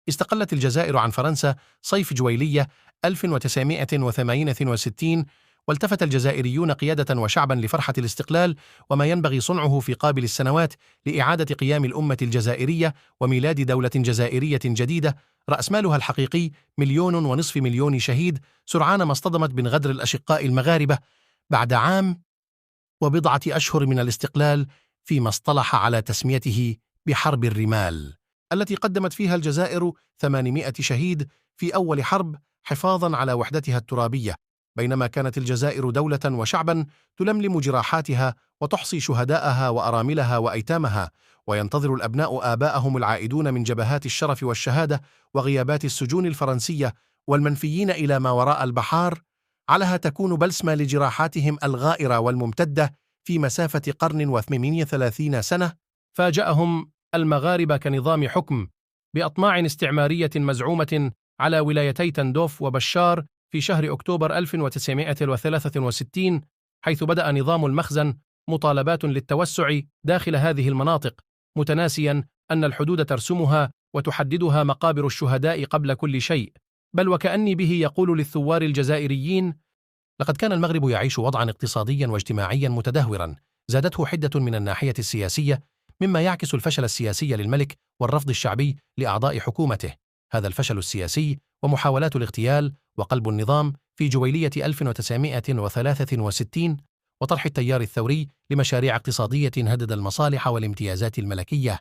استقلت الجزائر عن فرنسا صيف جويلية 1968، والتفت الجزائريون قيادة وشعبا لفرحة الاستقلال وما ينبغي صنعه في قابل السنوات لإعادة قيام الأمة الجزائرية وميلاد دولة جزائرية جديدة رأس مالها الحقيقي 1.5 مليون شهيد، سرعان ما اصطدمت بن غدر الأشقاء المغاربة بعد عام وبضعة أشهر من الاستقلال، فيما اصطلح على تسميته بحرب الرمال، التي قدمت فيها الجزائر 800 شهيد في أول حرب حفاظاً على وحدتها الترابية، بينما كانت الجزائر دولة وشعباً تلملم جراحاتها وتحصي شهداءها وأراملها وأيتامها، وينتظر الأبناء آباءهم العائدون من جبهات الشرف والشهادة وغيابات السجون الفرنسية والمنفيين إلى ما وراء البحار، علها تكون بلسمة لجراحاتهم الغائرة والممتدة في مسافة قرن و38 سنة. فاجأهم المغاربة كنظام حكم بأطماع استعمارية مزعومة على ولايتي تندوف وبشار في شهر أكتوبر 1963، حيث بدأ نظام المخزن مطالبات للتوسع داخل هذه المناطق، متناسيا أن الحدود ترسمها وتحددها مقابر الشهداء قبل كل شيء، بل وكأني به يقول للثوار الجزائريين: لقد كان المغرب يعيش وضعا اقتصاديا واجتماعيا متدهورا، زادته حدة من الناحية السياسية، مما يعكس الفشل السياسي للملك والرفض الشعبي لأعضاء حكومته. هذا الفشل السياسي ومحاولات الاغتيال وقلب النظام في جويلية 1963 وطرح التيار الثوري لمشاريع اقتصادية هدد المصالح والامتيازات الملكية،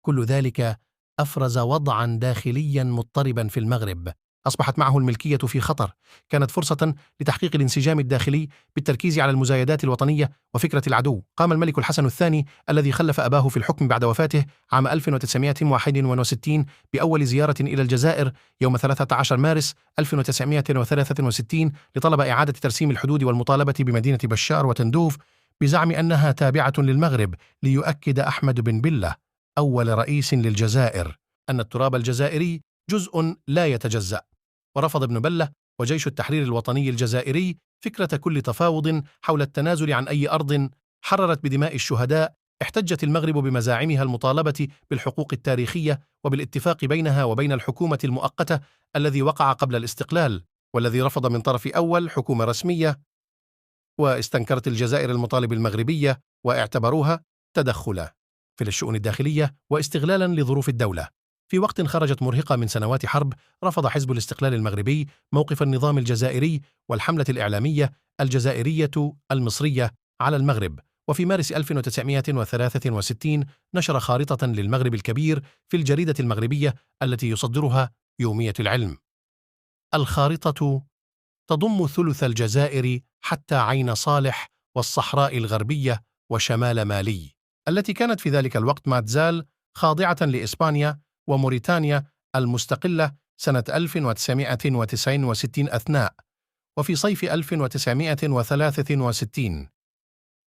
كل ذلك أفرز وضعا داخليا مضطربا في المغرب أصبحت معه الملكية في خطر. كانت فرصة لتحقيق الانسجام الداخلي بالتركيز على المزايدات الوطنية وفكرة العدو. قام الملك الحسن الثاني الذي خلف أباه في الحكم بعد وفاته عام 1961 بأول زيارة إلى الجزائر يوم 13 مارس 1963 لطلب إعادة ترسيم الحدود والمطالبة بمدينة بشار وتندوف بزعم أنها تابعة للمغرب، ليؤكد أحمد بن بلة أول رئيس للجزائر أن التراب الجزائري جزء لا يتجزأ. ورفض ابن بلة وجيش التحرير الوطني الجزائري فكرة كل تفاوض حول التنازل عن أي أرض حررت بدماء الشهداء. احتجت المغرب بمزاعمها المطالبة بالحقوق التاريخية وبالاتفاق بينها وبين الحكومة المؤقتة الذي وقع قبل الاستقلال، والذي رفض من طرف أول حكومة رسمية، واستنكرت الجزائر المطالب المغربية واعتبروها تدخلا في الشؤون الداخلية واستغلالا لظروف الدولة. في وقت خرجت مرهقة من سنوات حرب، رفض حزب الاستقلال المغربي موقف النظام الجزائري والحملة الإعلامية الجزائرية المصرية على المغرب، وفي مارس 1963 نشر خارطة للمغرب الكبير في الجريدة المغربية التي يصدرها يومية العلم. الخارطة تضم ثلث الجزائر حتى عين صالح والصحراء الغربية وشمال مالي، التي كانت في ذلك الوقت ما تزال خاضعة لإسبانيا وموريتانيا المستقلة سنة 1969 أثناء. وفي صيف 1963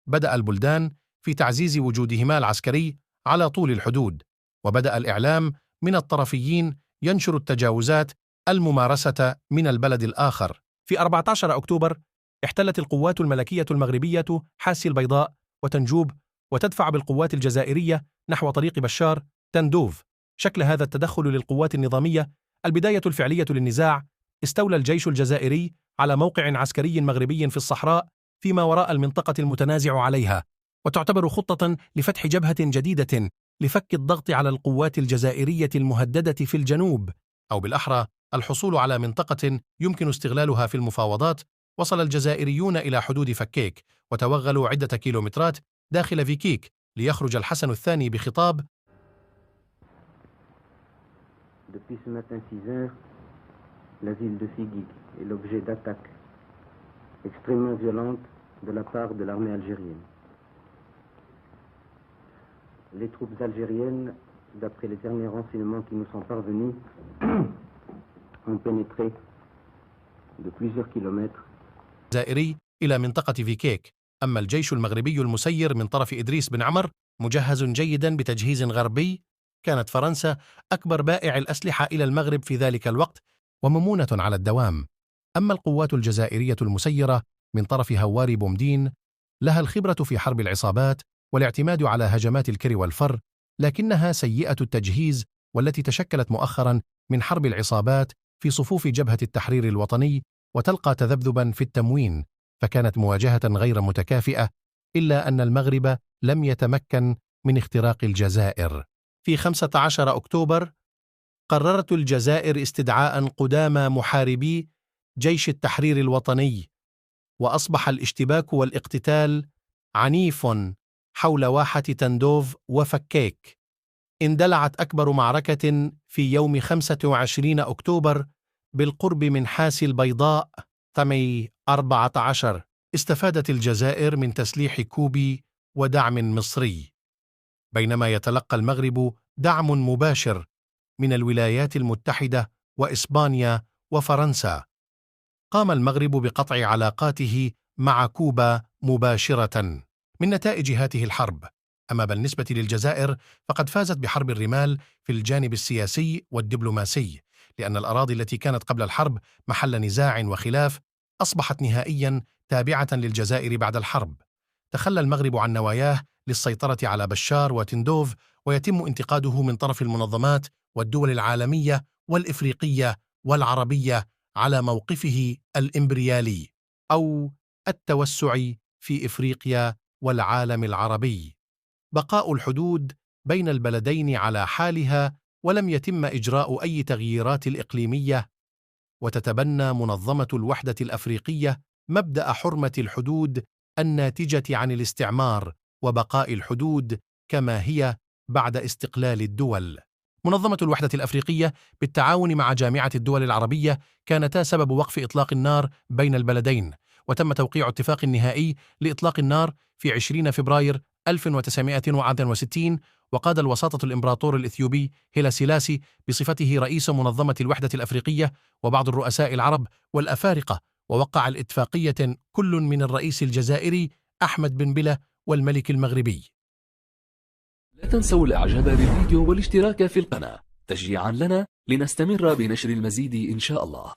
بدأ البلدان في تعزيز وجودهما العسكري على طول الحدود، وبدأ الإعلام من الطرفيين ينشر التجاوزات الممارسة من البلد الآخر. في 14 أكتوبر احتلت القوات الملكية المغربية حاسي البيضاء وتنجوب، وتدفع بالقوات الجزائرية نحو طريق بشار تندوف. شكل هذا التدخل للقوات النظامية البداية الفعلية للنزاع. استولى الجيش الجزائري على موقع عسكري مغربي في الصحراء فيما وراء المنطقة المتنازع عليها، وتعتبر خطة لفتح جبهة جديدة لفك الضغط على القوات الجزائرية المهددة في الجنوب، أو بالأحرى الحصول على منطقة يمكن استغلالها في المفاوضات. وصل الجزائريون إلى حدود فكيك وتوغلوا عدة كيلومترات داخل فيكيك ليخرج الحسن الثاني بخطاب: Depuis ce matin 6 heures, la ville de Figuig est l'objet d'attaques extrêmement violentes de la part de l'armée algérienne. Les troupes algériennes, d'après les derniers renseignements qui nous sont parvenus, ont pénétré de plusieurs kilomètres الجزائري إلى منطقة فيكيك. أما الجيش المغربي المسير من طرف إدريس بن عمر مجهز جيدا بتجهيز غربي. كانت فرنسا أكبر بائع الأسلحة إلى المغرب في ذلك الوقت وممونة على الدوام. أما القوات الجزائرية المسيرة من طرف هواري بومدين لها الخبرة في حرب العصابات والاعتماد على هجمات الكر والفر، لكنها سيئة التجهيز، والتي تشكلت مؤخرا من حرب العصابات في صفوف جبهة التحرير الوطني وتلقى تذبذبا في التموين، فكانت مواجهة غير متكافئة، إلا أن المغرب لم يتمكن من اختراق الجزائر. في 15 أكتوبر قررت الجزائر استدعاء قدامى محاربي جيش التحرير الوطني، وأصبح الاشتباك والاقتتال عنيف حول واحة تندوف وفكيك. اندلعت أكبر معركة في يوم 25 أكتوبر بالقرب من حاس البيضاء تمي 14. استفادت الجزائر من تسليح كوبي ودعم مصري، بينما يتلقى المغرب دعم مباشر من الولايات المتحدة وإسبانيا وفرنسا. قام المغرب بقطع علاقاته مع كوبا مباشرة. من نتائج هذه الحرب، أما بالنسبة للجزائر فقد فازت بحرب الرمال في الجانب السياسي والدبلوماسي، لأن الأراضي التي كانت قبل الحرب محل نزاع وخلاف أصبحت نهائيا تابعة للجزائر بعد الحرب. تخلى المغرب عن نواياه للسيطرة على بشار وتندوف، ويتم انتقاده من طرف المنظمات والدول العالمية والإفريقية والعربية على موقفه الإمبريالي أو التوسع في إفريقيا والعالم العربي. بقاء الحدود بين البلدين على حالها، ولم يتم إجراء أي تغييرات إقليمية، وتتبنى منظمة الوحدة الأفريقية مبدأ حرمة الحدود الناتجة عن الاستعمار وبقاء الحدود كما هي بعد استقلال الدول. منظمة الوحدة الأفريقية بالتعاون مع جامعة الدول العربية كانتا سبب وقف إطلاق النار بين البلدين، وتم توقيع اتفاق نهائي لإطلاق النار في 20 فبراير 1961، وقاد الوساطة الإمبراطور الإثيوبي هيلا سيلاسي بصفته رئيس منظمة الوحدة الأفريقية وبعض الرؤساء العرب والأفارقة، ووقع الاتفاقية كل من الرئيس الجزائري أحمد بن بلة والملك المغربي. لا تنسوا الإعجاب بالفيديو والاشتراك في القناة تشجيعا لنا لنستمر بنشر المزيد إن شاء الله.